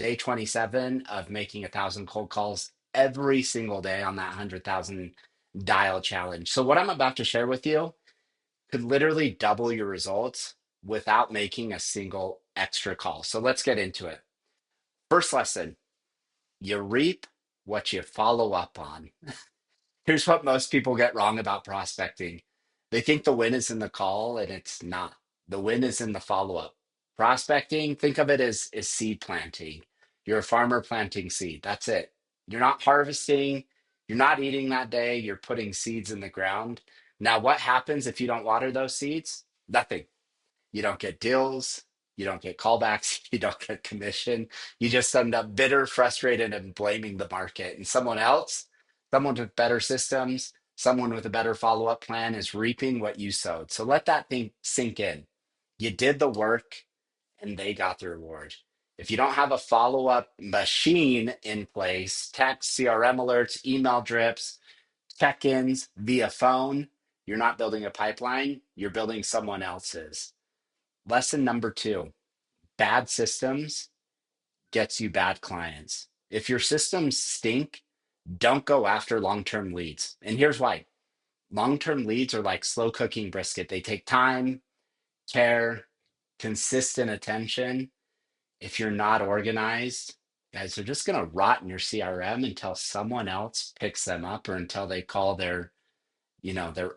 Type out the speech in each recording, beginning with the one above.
day 27 of making 1,000 cold calls every single day on that 100,000 dial challenge. So what I'm about to share with you could literally double your results without making a single extra call. So let's get into it. First lesson, you reap what you follow up on. Here's what most people get wrong about prospecting. They think the win is in the call, and it's not. The win is in the follow up. Prospecting, think of it as seed planting. You're a farmer planting seed. That's it. You're not harvesting. You're not eating that day. You're putting seeds in the ground. Now, what happens if you don't water those seeds? Nothing. You don't get deals. You don't get callbacks. You don't get commission. You just end up bitter, frustrated, and blaming the market. And someone else, someone with better systems, someone with a better follow up plan is reaping what you sowed. So let that thing sink in. You did the work and they got the reward. If you don't have a follow up machine in place, text, CRM alerts, email drips, check ins via phone, you're not building a pipeline, you're building someone else's. Lesson number two, bad systems gets you bad clients. If your systems stink, don't go after long term leads. And here's why: long term leads are like slow cooking brisket, they take time, care, consistent attention. If you're not organized, guys, they're just going to rot in your CRM until someone else picks them up or until they call their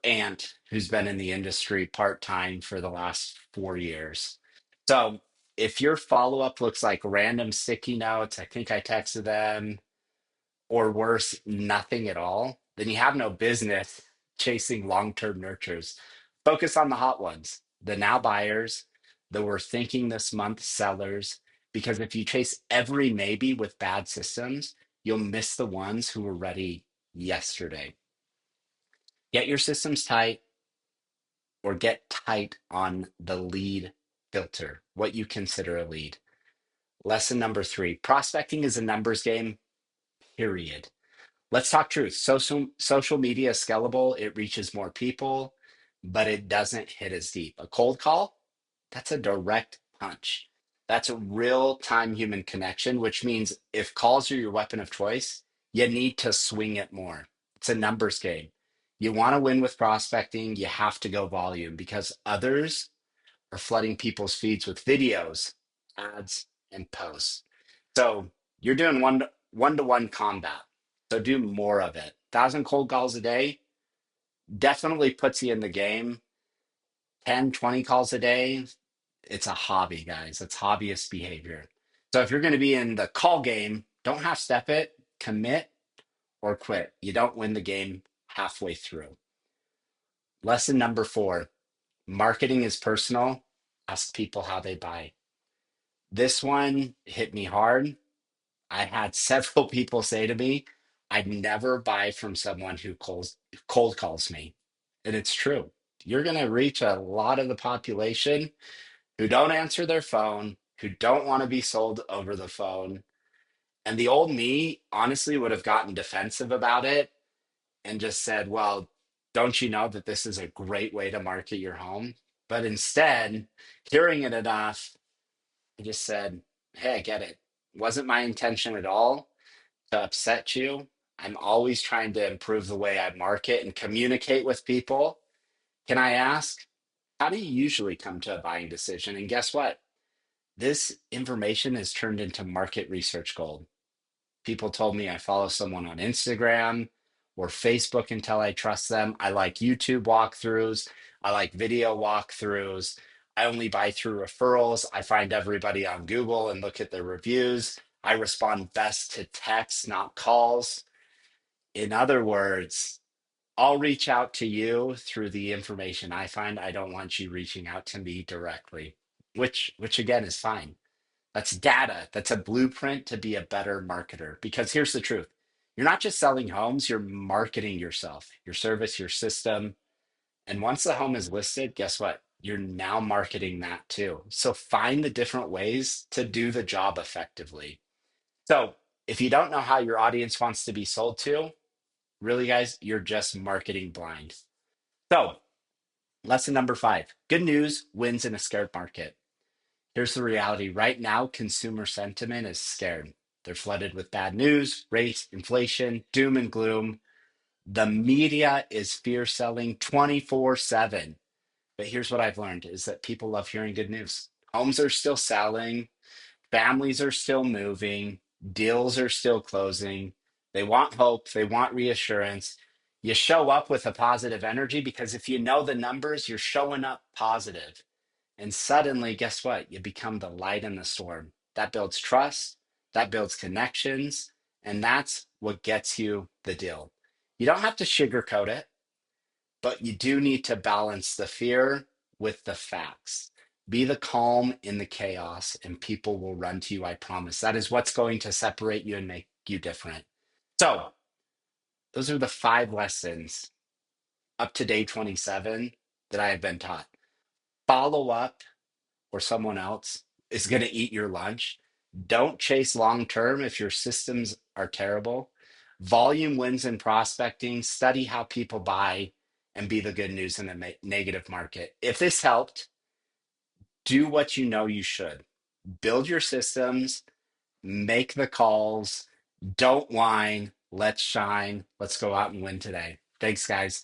aunt who's been in the industry part-time for the last 4 years. So if your follow-up looks like random sticky notes, I think I texted them, or worse, nothing at all, then you have no business chasing long-term nurtures. Focus on the hot ones, the now buyers, the we're thinking this month sellers, because if you chase every maybe with bad systems, you'll miss the ones who were ready yesterday. Get your systems tight, or get tight on the lead filter, what you consider a lead. Lesson number three, prospecting is a numbers game, period. Let's talk truth. Social media is scalable. It reaches more people, but it doesn't hit as deep. A cold call, that's a direct punch. That's a real time human connection, which means if calls are your weapon of choice, you need to swing it more. It's a numbers game. You want to win with prospecting, you have to go volume because others are flooding people's feeds with videos, ads, and posts. So you're doing one to one combat. So do more of it. 1,000 cold calls a day definitely puts you in the game. 10, 20 calls a day, it's a hobby, guys. It's hobbyist behavior. So if you're going to be in the call game, don't half step it, commit or quit. You don't win the game halfway through. Lesson number four, marketing is personal. Ask people how they buy. This one hit me hard. I had several people say to me, I'd never buy from someone who cold calls me. And it's true. You're going to reach a lot of the population who don't answer their phone, who don't want to be sold over the phone. And the old me honestly would have gotten defensive about it and just said, well, don't you know that this is a great way to market your home? But instead, hearing it enough, I just said, hey, I get it. Wasn't my intention at all to upset you. I'm always trying to improve the way I market and communicate with people. Can I ask, how do you usually come to a buying decision? And guess what? This information is turned into market research gold. People told me I follow someone on Instagram or Facebook until I trust them. I like YouTube walkthroughs. I like video walkthroughs. I only buy through referrals. I find everybody on Google and look at their reviews. I respond best to texts, not calls. In other words, I'll reach out to you through the information I find. I don't want you reaching out to me directly, which again is fine. That's data. That's a blueprint to be a better marketer. Because here's the truth. You're not just selling homes, you're marketing yourself, your service, your system. And once the home is listed, guess what? You're now marketing that too. So find the different ways to do the job effectively. So if you don't know how your audience wants to be sold to, really, guys, you're just marketing blind. So lesson number five, good news wins in a scared market. Here's the reality. Right now, consumer sentiment is scared. They're flooded with bad news, rates, inflation, doom and gloom. The media is fear selling 24/7. But here's what I've learned is that people love hearing good news. Homes are still selling, families are still moving, deals are still closing. They want hope, they want reassurance. You show up with a positive energy because if you know the numbers, you're showing up positive. And suddenly, guess what? You become the light in the storm. That builds trust, that builds connections, and that's what gets you the deal. You don't have to sugarcoat it, but you do need to balance the fear with the facts. Be the calm in the chaos, and people will run to you, I promise. That is what's going to separate you and make you different. So, those are the 5 lessons up to day 27 that I have been taught. Follow up or someone else is going to eat your lunch. Don't chase long term if your systems are terrible. Volume wins in prospecting. Study how people buy and be the good news in a negative market. If this helped, do what you know you should. Build your systems, make the calls, don't whine, let's shine. Let's go out and win today. Thanks, guys.